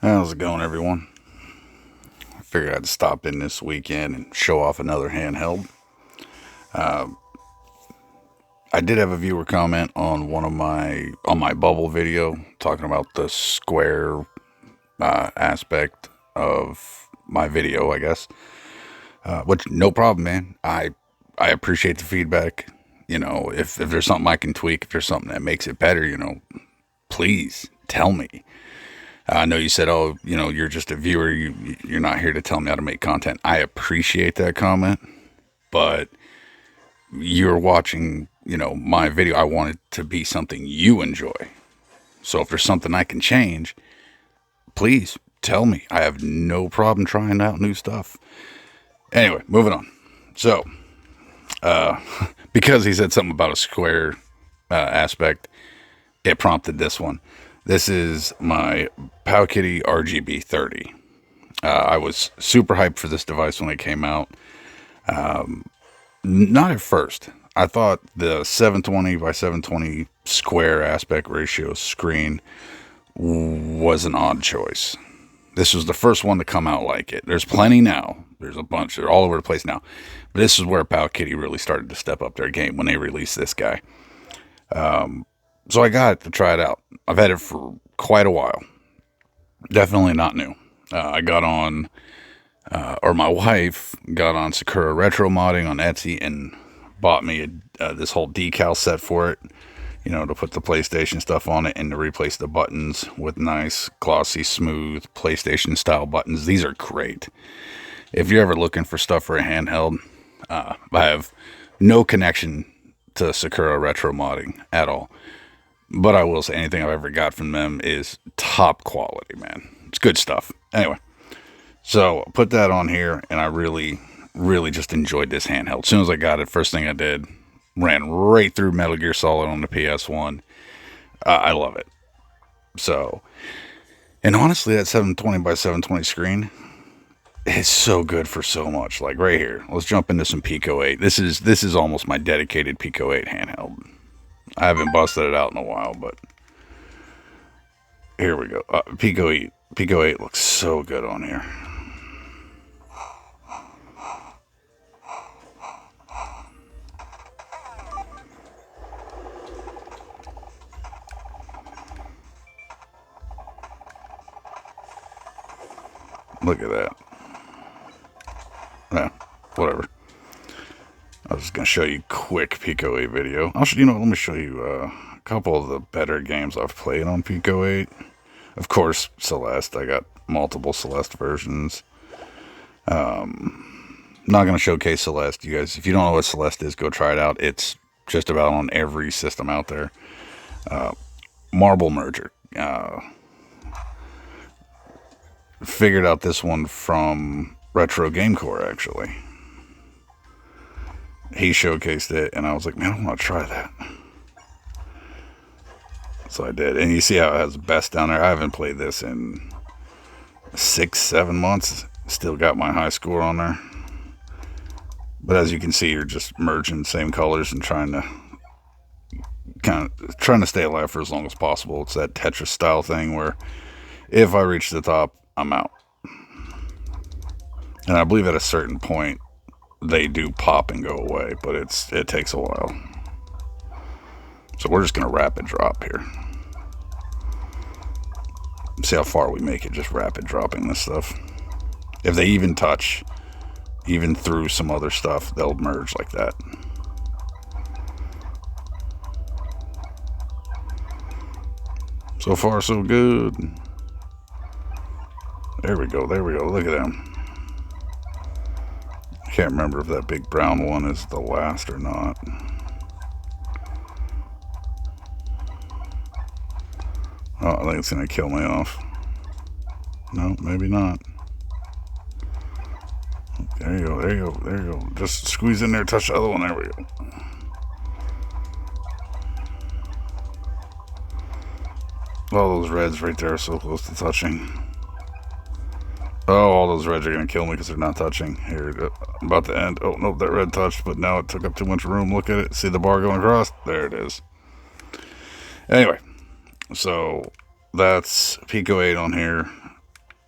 How's it going, everyone? I figured I'd stop in this weekend and show off another handheld. Uh, I did have a viewer comment on my bubble video talking about the square aspect of my video, I guess. Which no problem, man. I appreciate the feedback. If there's something I can tweak, if there's something that makes it better, please tell me. I know you said, "Oh, you're just a viewer. You're not here to tell me how to make content." I appreciate that comment, but you're watching, my video. I want it to be something you enjoy. So if there's something I can change, please tell me. I have no problem trying out new stuff. Anyway, moving on. So, because he said something about a square aspect, it prompted this one. This is my Powkiddy RGB30. I was super hyped for this device when it came out. Not at first. I thought the 720 by 720 square aspect ratio screen was an odd choice. This was the first one to come out like it. There's plenty now. There's a bunch. They're all over the place now. But this is where Powkiddy really started to step up their game when they released this guy. So I got it to try it out. I've had it for quite a while. Definitely not new. I got on, or my wife got on Sakura Retro Modding on Etsy and bought me this whole decal set for it, to put the PlayStation stuff on it and to replace the buttons with nice, glossy, smooth PlayStation style buttons. These are great. If you're ever looking for stuff for a handheld, I have no connection to Sakura Retro Modding at all. But I will say anything I've ever got from them is top quality, man. It's good stuff. Anyway, so I put that on here, and I really, really just enjoyed this handheld. As soon as I got it, first thing I did, ran right through Metal Gear Solid on the PS1. I love it. So, and honestly, that 720 by 720 screen is so good for so much. Like right here, let's jump into some Pico 8. This is almost my dedicated Pico 8 handheld. I haven't busted it out in a while, but here we go. Pico 8. Pico 8 looks so good on here. Look at that. Yeah, whatever. I was just going to show you a quick Pico 8 video. Let me show you a couple of the better games I've played on Pico 8. Of course, Celeste. I got multiple Celeste versions. Not going to showcase Celeste. You guys, if you don't know what Celeste is, go try it out. It's just about on every system out there. Marble Merger. Figured out this one from Retro Game Core, actually. He showcased it, and I was like, man, I want to try that. So I did. And you see how it has best down there? I haven't played this in 6-7 months. Still got my high score on there. But as you can see, you're just merging the same colors and trying to stay alive for as long as possible. It's that Tetris style thing where if I reach the top, I'm out. And I believe at a certain point, they do pop and go away, but it takes a while. So we're just going to rapid drop here. See how far we make it, just rapid dropping this stuff. If they even touch, even through some other stuff, they'll merge like that. So far, so good. There we go, look at them. I can't remember if that big brown one is the last or not. Oh, I think it's going to kill me off. No, maybe not. There you go. Just squeeze in there, touch the other one. There we go. All those reds right there are so close to touching. Oh, all those reds are going to kill me because they're not touching. Here, I'm about to end. Oh, nope, that red touched, but now it took up too much room. Look at it. See the bar going across? There it is. Anyway, so that's Pico 8 on here.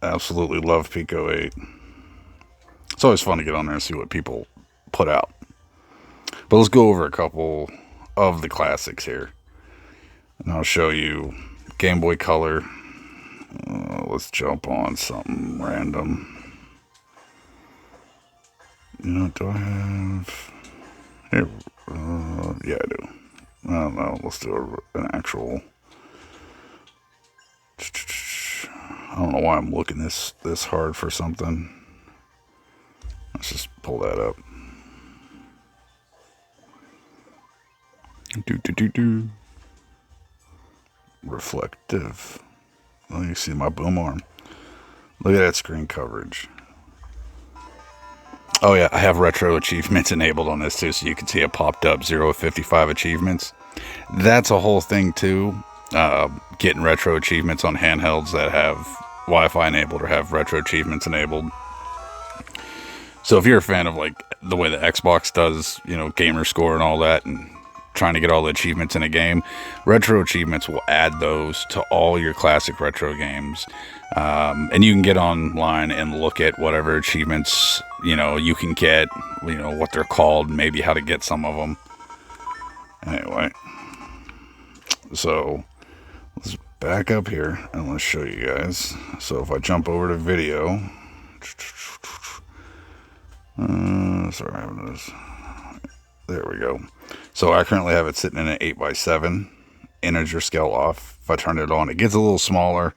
Absolutely love Pico 8. It's always fun to get on there and see what people put out. But let's go over a couple of the classics here. And I'll show you Game Boy Color. Let's jump on something random. You know, do I have... Here, yeah, I do. I don't know. Let's do an actual... I don't know why I'm looking this hard for something. Let's just pull that up. Do. Reflective. Oh, you see my boom arm. Look at that screen coverage. Oh yeah, I have retro achievements enabled on this too, so you can see it popped up 0 of 55 achievements. That's a whole thing too. Getting retro achievements on handhelds that have Wi-Fi enabled or have retro achievements enabled. So if you're a fan of like the way the Xbox does, you know, gamer score and all that, and trying to get all the achievements in a game, retro achievements will add those to all your classic retro games. And you can get online and look at whatever achievements, you know, you can get, you know, what they're called, maybe how to get some of them. Anyway, so let's back up here and let's show you guys. So if I jump over to video, sorry, I have this. There we go. So I currently have it sitting in an 8x7, integer scale off. If I turn it on, it gets a little smaller,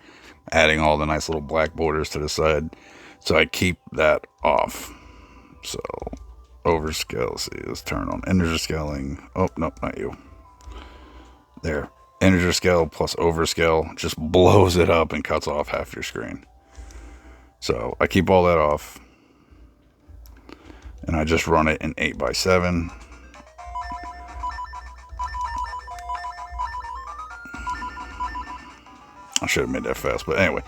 adding all the nice little black borders to the side. So I keep that off. So overscale, see, let's turn on integer scaling. Oh, no, not you. There. Integer scale plus overscale just blows it up and cuts off half your screen. So I keep all that off. And I just run it in 8x7. I should have made that fast, but anyway,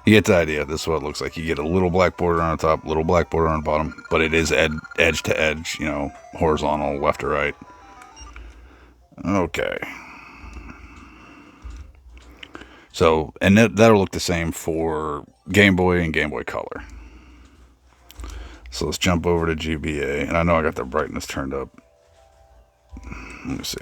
you get the idea. This is what it looks like. You get a little black border on the top, little black border on the bottom, but it is edge to edge, you know, horizontal, left to right. Okay. So, and that'll look the same for Game Boy and Game Boy Color. So let's jump over to GBA, and I know I got the brightness turned up. Let me see.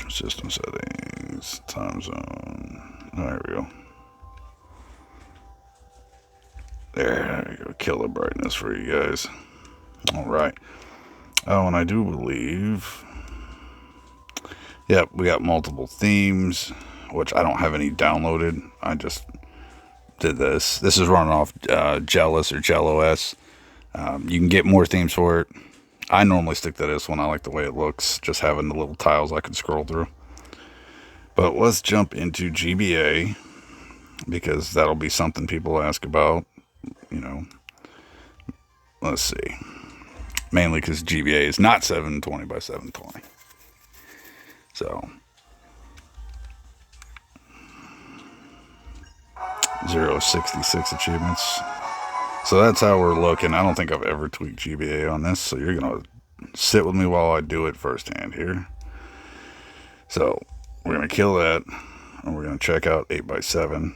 System settings, time zone. There we go. There you go. Kill the brightness for you guys. All right. Oh, and I do believe. Yep, we got multiple themes, which I don't have any downloaded. I just did this. This is running off Jealous or JellOS. You can get more themes for it. I normally stick to this one. I like the way it looks, just having the little tiles I can scroll through. But let's jump into GBA, because that'll be something people ask about, you know. Let's see. Mainly because GBA is not 720 by 720. So 066 achievements. So that's how we're looking. I don't think I've ever tweaked GBA on this, so you're going to sit with me while I do it firsthand here. So we're going to kill that, and we're going to check out 8x7.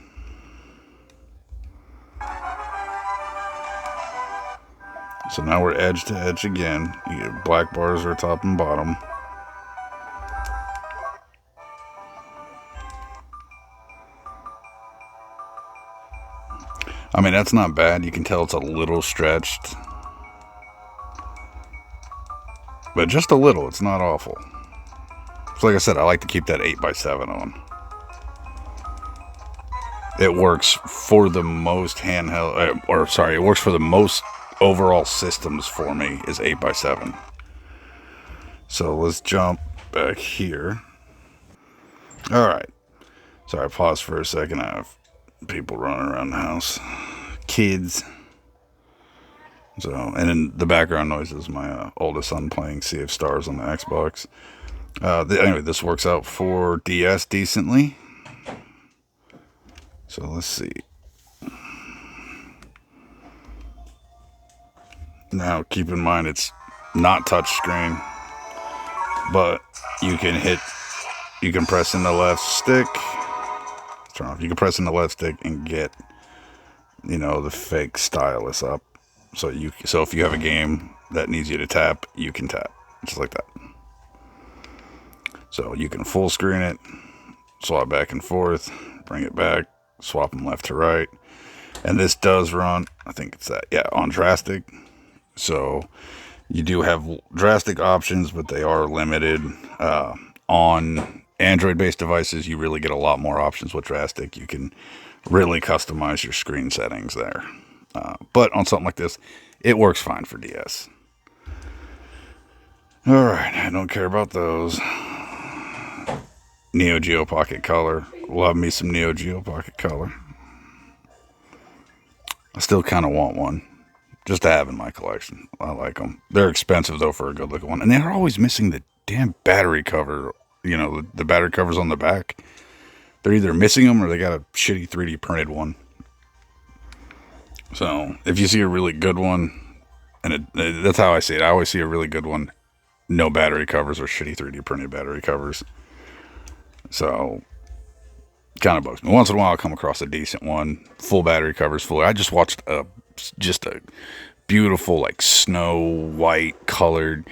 So now we're edge to edge again. You get black bars are top and bottom. I mean, that's not bad. You can tell it's a little stretched. But just a little. It's not awful. So like I said, I like to keep that 8x7 on. It works for the most handheld, it works for the most overall systems for me is 8x7. So let's jump back here. All right. Sorry, I paused for a second. I have people running around the house. Kids. So, and in the background noise is my oldest son playing Sea of Stars on the Xbox. Anyway, this works out for DS decently. So let's see. Now, keep in mind it's not touchscreen. but you can press in the left stick. Turn off. You can press in the left stick and get, the fake stylus up. So if you have a game that needs you to tap, you can tap just like that. So you can full screen it, swap back and forth, bring it back, swap them left to right. And this does run, I think it's that, yeah, on drastic. So you do have drastic options, but they are limited. On Android-based devices, you really get a lot more options with drastic. You can really customize your screen settings there. But on something like this, it works fine for DS. All right, I don't care about those. Neo Geo Pocket Color. Love me some Neo Geo Pocket Color. I still kind of want one, just to have in my collection. I like them. They're expensive, though, for a good-looking one. And they're always missing the damn battery cover. The battery covers on the back. They're either missing them or they got a shitty 3D printed one. So, if you see a really good one, and that's how I see it. I always see a really good one, no battery covers or shitty 3D printed battery covers. So, kind of bugs me. Once in a while, I'll come across a decent one, full battery covers, full. I just watched a beautiful, like snow white colored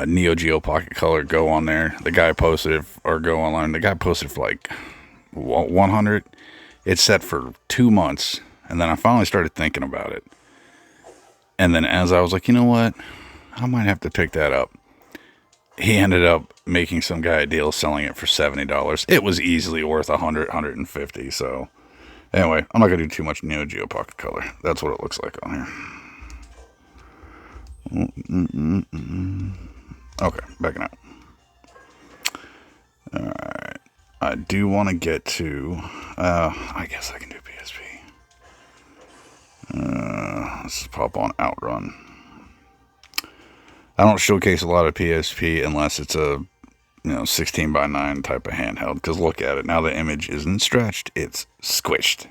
Neo Geo Pocket Color go on there. The guy posted it, or go online. The guy posted for like 100. It's set for 2 months, and then I finally started thinking about it. And then as I was like, you know what, I might have to pick that up. He ended up making some guy a deal selling it for $70. It was easily worth 100, 150. So anyway, I'm not going to do too much Neo Geo Pocket Color. That's what it looks like on here. Okay, backing out. Alright. I do want to get to... I guess I can do PSP. Let's pop on Outrun. I don't showcase a lot of PSP unless it's a 16:9 type of handheld, because look at it. Now the image isn't stretched, it's squished.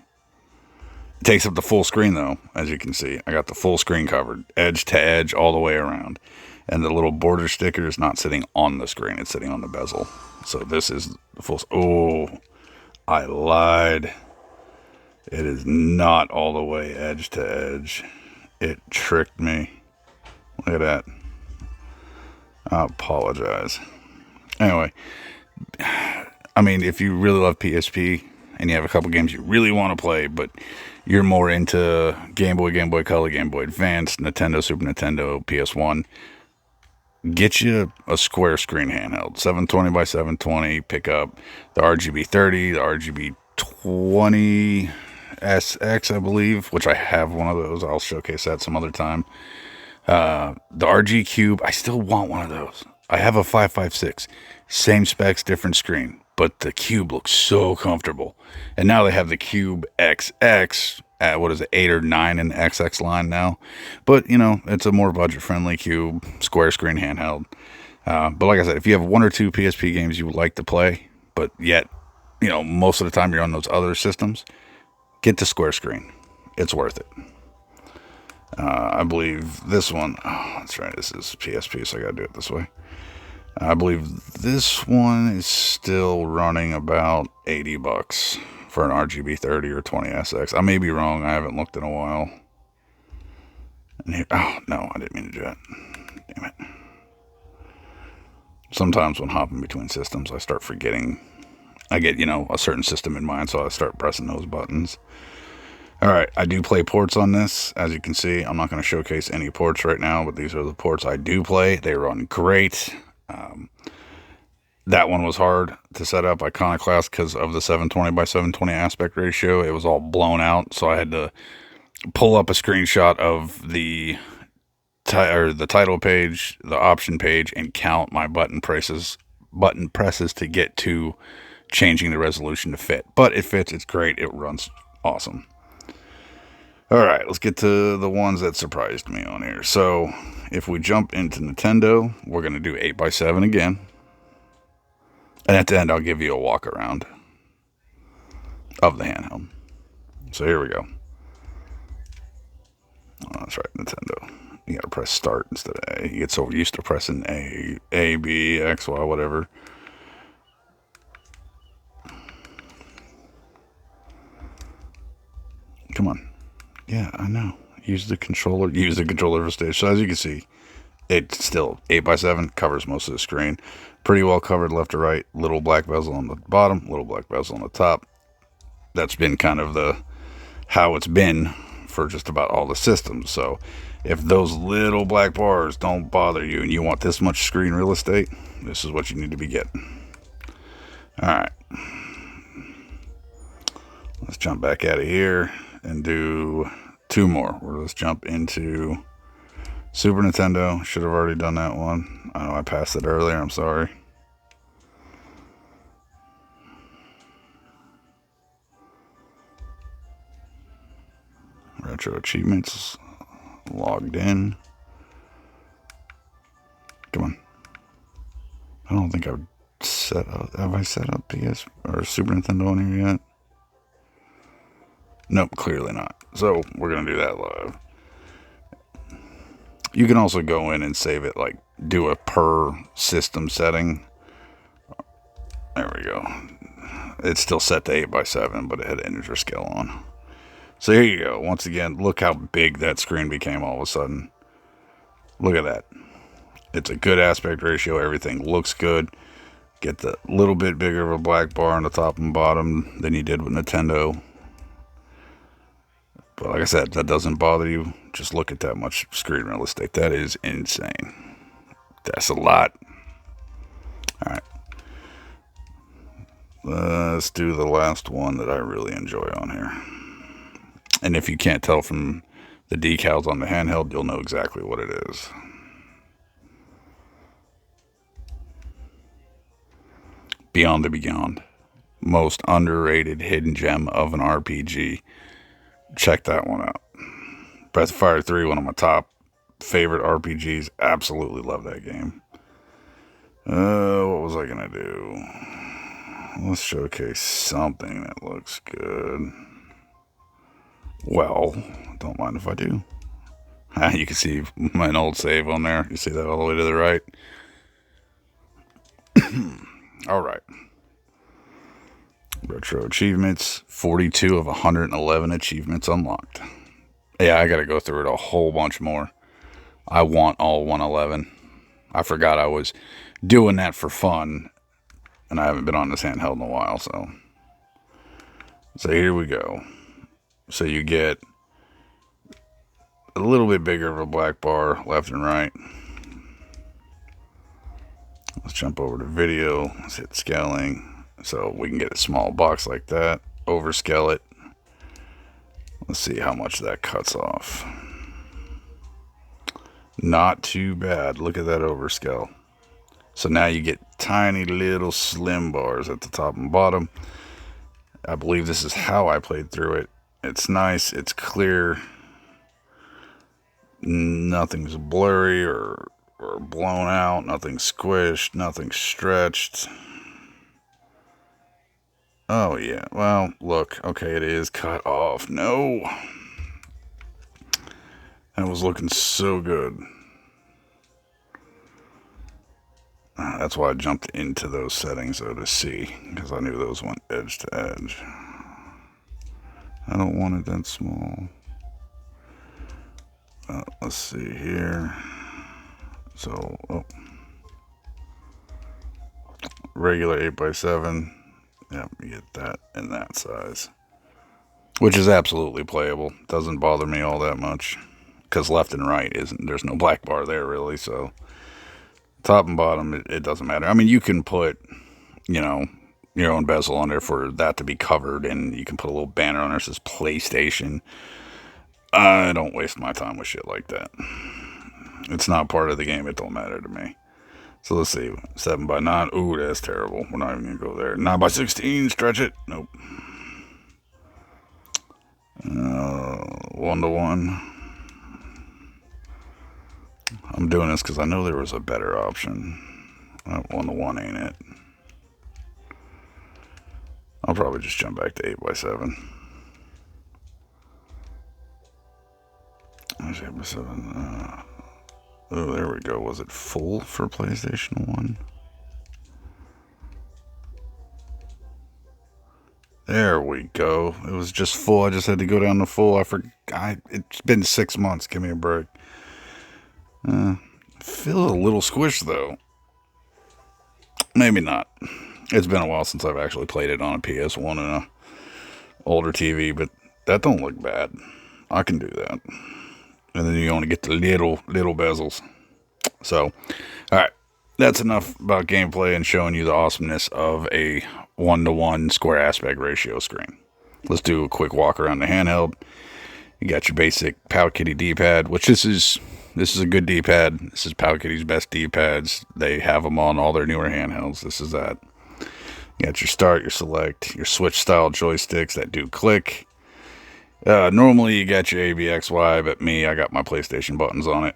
It takes up the full screen though, as you can see. I got the full screen covered, edge to edge, all the way around. And the little border sticker is not sitting on the screen, it's sitting on the bezel. So this is the full... Oh, I lied. It is not all the way edge to edge. It tricked me. Look at that. I apologize. Anyway, I mean, if you really love PSP and you have a couple games you really want to play, but you're more into Game Boy, Game Boy Color, Game Boy Advance, Nintendo, Super Nintendo, PS1, get you a square screen handheld. 720 by 720, pick up the RGB30, the RGB20 SX, I believe, which I have one of those. I'll showcase that some other time. The RG Cube, I still want one of those. I have a 556, same specs, different screen, but the Cube looks so comfortable. And now they have the Cube XX at, 8 or 9 in the XX line now. But, it's a more budget-friendly Cube, square screen handheld. But like I said, if you have one or two PSP games you would like to play, but yet, most of the time you're on those other systems, get the square screen. It's worth it. I believe this one... Oh, that's right. This is PSP, so I gotta do it this way. I believe this one is still running about $80 for an RGB30 or 20SX. I may be wrong. I haven't looked in a while. And here, oh, no, I didn't mean to do that. Damn it. Sometimes when hopping between systems, I start forgetting. I get, a certain system in mind, so I start pressing those buttons. Alright, I do play ports on this. As you can see, I'm not going to showcase any ports right now, but these are the ports I do play. They run great. That one was hard to set up, Iconoclast, because of the 720 by 720 aspect ratio. It was all blown out, so I had to pull up a screenshot of the title page, the option page, and count my button presses to get to changing the resolution to fit. But it fits, it's great, it runs awesome. Alright, let's get to the ones that surprised me on here. So, if we jump into Nintendo, we're going to do 8x7 again. And at the end, I'll give you a walk around of the handheld. So here we go. Oh, that's right, Nintendo. You gotta press start instead of A. You get so used to pressing A, B, X, Y, whatever. Come on. Yeah, I know. Use the controller. Use the controller for stage. So as you can see, it's still 8x7, covers most of the screen. Pretty well covered left to right. Little black bezel on the bottom, little black bezel on the top. That's been kind of the how it's been for just about all the systems. So if those little black bars don't bother you and you want this much screen real estate, this is what you need to be getting. Alright. Let's jump back out of here and do two more. Let's jump into Super Nintendo. Should have already done that one. I know I passed it earlier. I'm sorry. Retro achievements. Logged in. Come on. I don't think I've set up. Have I set up PS or Super Nintendo on here yet? Nope, clearly not. So we're gonna do that live. You can also go in and save it, like do a per system setting. There we go. It's still set to 8x7, but it had integer scale on. So here you go. Once again, look how big that screen became all of a sudden. Look at that. It's a good aspect ratio. Everything looks good. Get the little bit bigger of a black bar on the top and bottom than you did with Nintendo. But like I said, that doesn't bother you. Just look at that much screen real estate. That is insane. That's a lot. Alright. Let's do the last one that I really enjoy on here. And if you can't tell from the decals on the handheld, you'll know exactly what it is. Beyond the Beyond. Most underrated hidden gem of an RPG. Check that one out. Breath of Fire 3, one of my top favorite RPGs. Absolutely love that game. What was I going to do? Let's showcase something that looks good. Well, don't mind if I do. You can see my old save on there. You see that all the way to the right? Alright. Retro achievements. 42 of 111 achievements unlocked. Yeah, I gotta go through it a whole bunch more. I want all 111. I forgot I was doing that for fun. And I haven't been on this handheld in a while, so. So here we go. So you get a little bit bigger of a black bar left and right. Let's jump over to video. Let's hit scaling. So we can get a small box like that. Overscale it. Let's see how much that cuts off. Not too bad. Look at that overscale. So now you get tiny little slim bars at the top and bottom. I believe this is how I played through it. It's nice. It's clear. Nothing's blurry or blown out. Nothing's squished. Nothing's stretched. Oh, yeah. Well, look. Okay, it is cut off. No. That was looking so good. That's why I jumped into those settings, though, to see. Because I knew those went edge to edge. I don't want it that small. Let's see here. So, regular 8x7. Yep, you get that in that size. Which is absolutely playable. Doesn't bother me all that much. Because left and right there's no black bar there, really, so. Top and bottom, it doesn't matter. I mean, you can put, your own bezel on there for that to be covered, and you can put a little banner on there that says PlayStation. I don't waste my time with shit like that. It's not part of the game. It don't matter to me. So let's see. 7x9. Ooh, that's terrible. We're not even going to go there. 9x16. Stretch it. Nope. 1:1. I'm doing this because I know there was a better option. 1:1 ain't it. I'll probably just jump back to 8x7. There's 8x7. Oh, there we go. Was it full for PlayStation 1? There we go. It was just full. I just had to go down to full. I forgot. It's been 6 months. Give me a break. Feels a little squished, though. Maybe not. It's been a while since I've actually played it on a PS1 and a older TV, but that don't look bad. I can do that. And then you only get the little bezels. So, alright. That's enough about gameplay and showing you the awesomeness of a 1:1 square aspect ratio screen. Let's do a quick walk around the handheld. You got your basic Powkiddy D-pad, which this is a good D-pad. This is Powkiddy's best D-pads. They have them on all their newer handhelds. This is that. You got your start, your select, your switch style joysticks that do click. Normally you got your ABXY, but I got my PlayStation buttons on it.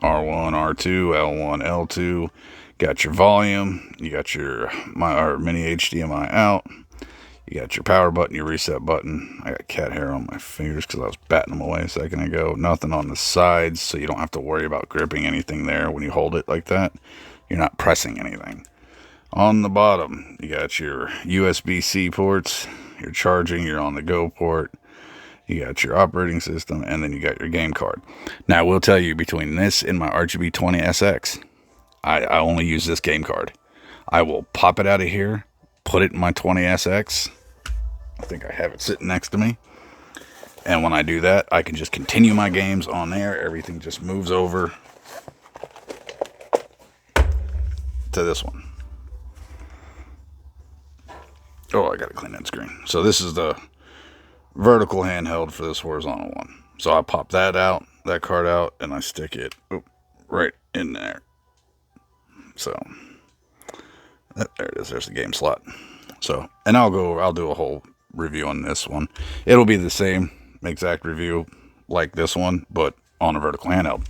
R1, R2, L1, L2. Got your volume. You got your mini HDMI out. You got your power button, your reset button. I got cat hair on my fingers because I was batting them away a second ago. Nothing on the sides, so you don't have to worry about gripping anything there when you hold it like that. You're not pressing anything. On the bottom, you got your USB-C ports, your charging, your on-the-go port. You got your operating system, and then you got your game card. Now, I will tell you, between this and my RGB30 SX, I only use this game card. I will pop it out of here, put it in my 20SX. I think I have it sitting next to me. And when I do that, I can just continue my games on there. Everything just moves over to this one. Oh, I got to clean that screen. So this is the vertical handheld for this horizontal one. So I pop that card out, and I stick it right in there. So there it is. There's the game slot. So, and I'll do a whole review on this one. It'll be the same exact review like this one, but on a vertical handheld.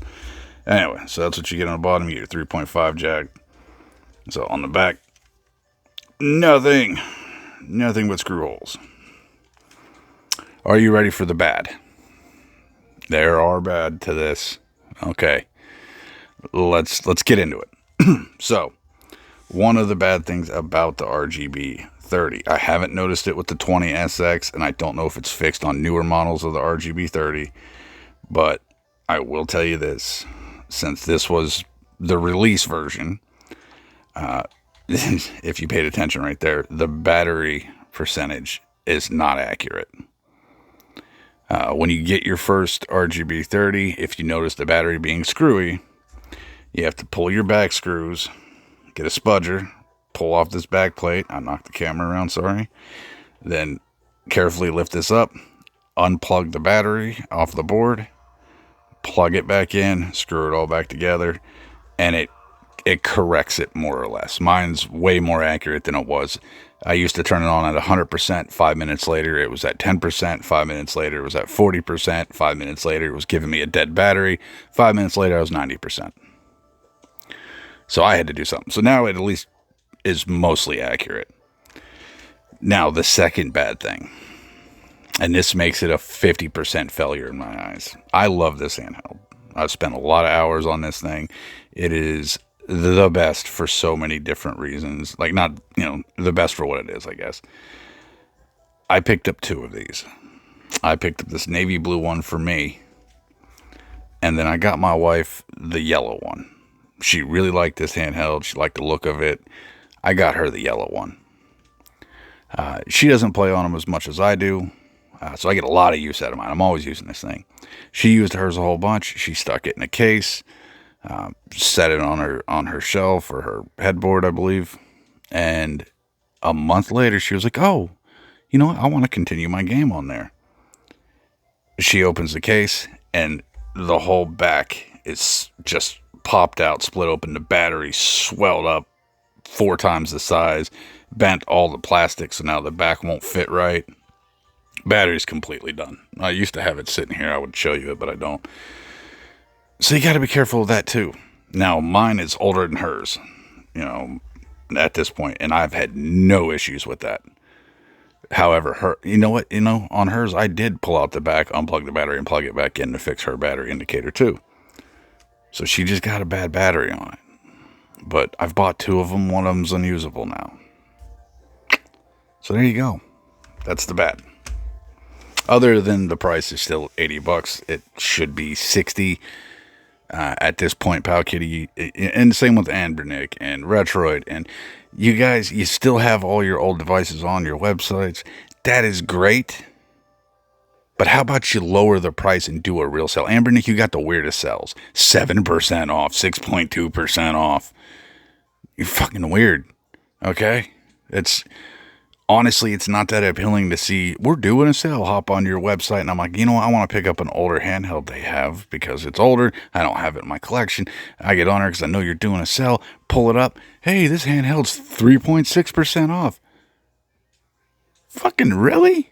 Anyway, so that's what you get on the bottom. You get your 3.5 jack. So on the back, nothing but screw holes. Are you ready for the bad? There are bad to this. Okay, let's get into it. So, one of the bad things about the RGB30, I haven't noticed it with the 20SX, and I don't know if it's fixed on newer models of the RGB30, but I will tell you this, since this was the release version, if you paid attention right there, the battery percentage is not accurate. When you get your first RGB30, if you notice the battery being screwy, you have to pull your back screws, get a spudger, pull off this back plate. I knocked the camera around, sorry. Then carefully lift this up, unplug the battery off the board, plug it back in, screw it all back together, and it corrects it more or less. Mine's way more accurate than it was. I used to turn it on at 100%. 5 minutes later, it was at 10%. 5 minutes later, it was at 40%. 5 minutes later, it was giving me a dead battery. 5 minutes later, I was 90%. So I had to do something. So now it at least is mostly accurate. Now, the second bad thing, and this makes it a 50% failure in my eyes. I love this handheld. I've spent a lot of hours on this thing. It is the best for so many different reasons. Like, not, the best for what it is, I guess. I picked up 2 of these. I picked up this navy blue one for me, and then I got my wife the yellow one. She really liked this handheld. She liked the look of it. I got her the yellow one. She doesn't play on them as much as I do, so I get a lot of use out of mine. I'm always using this thing. She used hers a whole bunch. She stuck it in a case, set it on her shelf or her headboard, I believe. And a month later, she was like, "Oh, you know what? I want to continue my game on there." She opens the case, and the whole back is just popped out, split open. The battery swelled up 4 times the size, bent all the plastic, so now the back won't fit right. Battery's completely done. I used to have it sitting here. I would show you it, but I don't. So you got to be careful of that too. Now, mine is older than hers, at this point, and I've had no issues with that. However, on hers, I did pull out the back, unplug the battery, and plug it back in to fix her battery indicator too. So she just got a bad battery on it. But I've bought 2 of them. One of them's unusable now. So there you go. That's the bad. Other than the price is still $80, it should be 60 at this point. Powkiddy, and the same with Anbernic and Retroid, and you guys, you still have all your old devices on your websites. That is great. But how about you lower the price and do a real sale? Anbernic, you got the weirdest sales. 7% off, 6.2% off. You're fucking weird. Okay? Honestly, it's not that appealing to see, we're doing a sale, hop on your website, and I'm like, you know what, I want to pick up an older handheld they have because it's older, I don't have it in my collection, I get on there because I know you're doing a sale, pull it up, hey, this handheld's 3.6% off. Fucking really?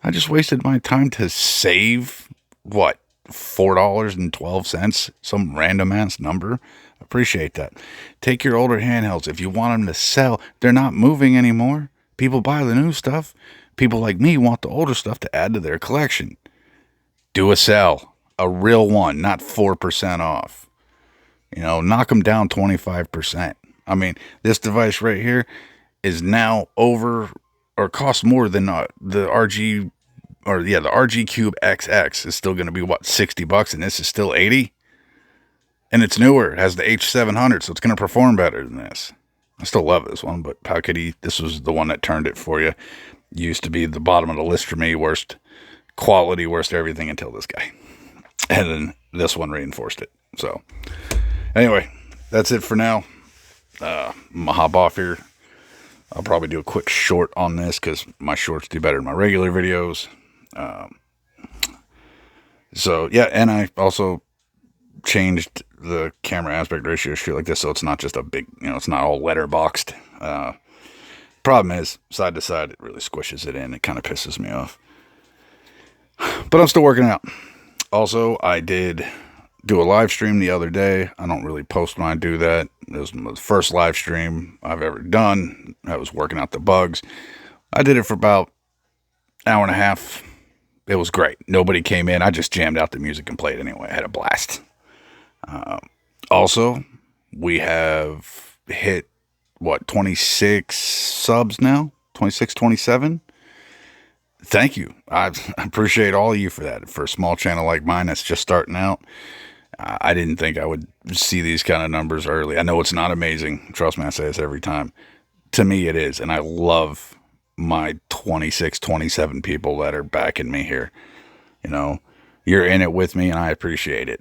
I just wasted my time to save, what, $4.12, some random ass number. Appreciate that. Take your older handhelds. If you want them to sell, they're not moving anymore. People buy the new stuff. People like me want the older stuff to add to their collection. Do a sell. A real one, not 4% off. Knock them down 25%. I mean, this device right here is now over or costs more than the RG, the RG Cube XX is still going to be, what, $60, and this is still 80. And it's newer. It has the H700, so it's going to perform better than this. I still love this one, but Powkiddy, this was the one that turned it for you. Used to be the bottom of the list for me, worst quality, worst everything, until this guy. And then this one reinforced it. So, anyway, that's it for now. I'm going to hop off here. I'll probably do a quick short on this because my shorts do better than my regular videos. So, yeah, and I also changed the camera aspect ratio shit like this, so it's not just a big, it's not all letterboxed. Problem is, side to side, it really squishes it in. It kind of pisses me off. But I'm still working out. Also, I did do a live stream the other day. I don't really post when I do that. It was the first live stream I've ever done. I was working out the bugs. I did it for about an hour and a half. It was great. Nobody came in. I just jammed out the music and played anyway. I had a blast. Also, we have hit, 26 subs now? 26, 27? Thank you. I appreciate all of you for that. For a small channel like mine that's just starting out, I didn't think I would see these kind of numbers early. I know it's not amazing. Trust me, I say this every time. To me, it is. And I love my 26, 27 people that are backing me here. You're in it with me, and I appreciate it.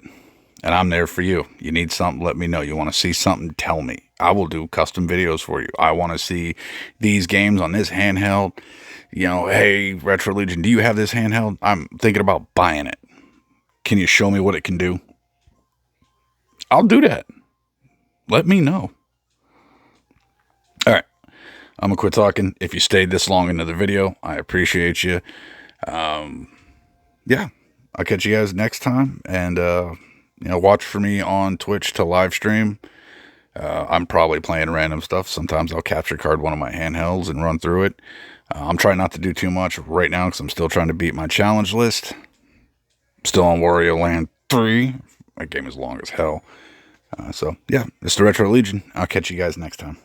And I'm there for you. You need something, let me know. You want to see something, tell me. I will do custom videos for you. I want to see these games on this handheld. Hey, Retro Legion, do you have this handheld? I'm thinking about buying it. Can you show me what it can do? I'll do that. Let me know. All right. I'm going to quit talking. If you stayed this long into the video, I appreciate you. Yeah. I'll catch you guys next time. And, watch for me on Twitch to live stream. I'm probably playing random stuff. Sometimes I'll capture card one of my handhelds and run through it. I'm trying not to do too much right now because I'm still trying to beat my challenge list. Still on Wario Land 3. That game is long as hell. So, yeah, it's the Retro Legion. I'll catch you guys next time.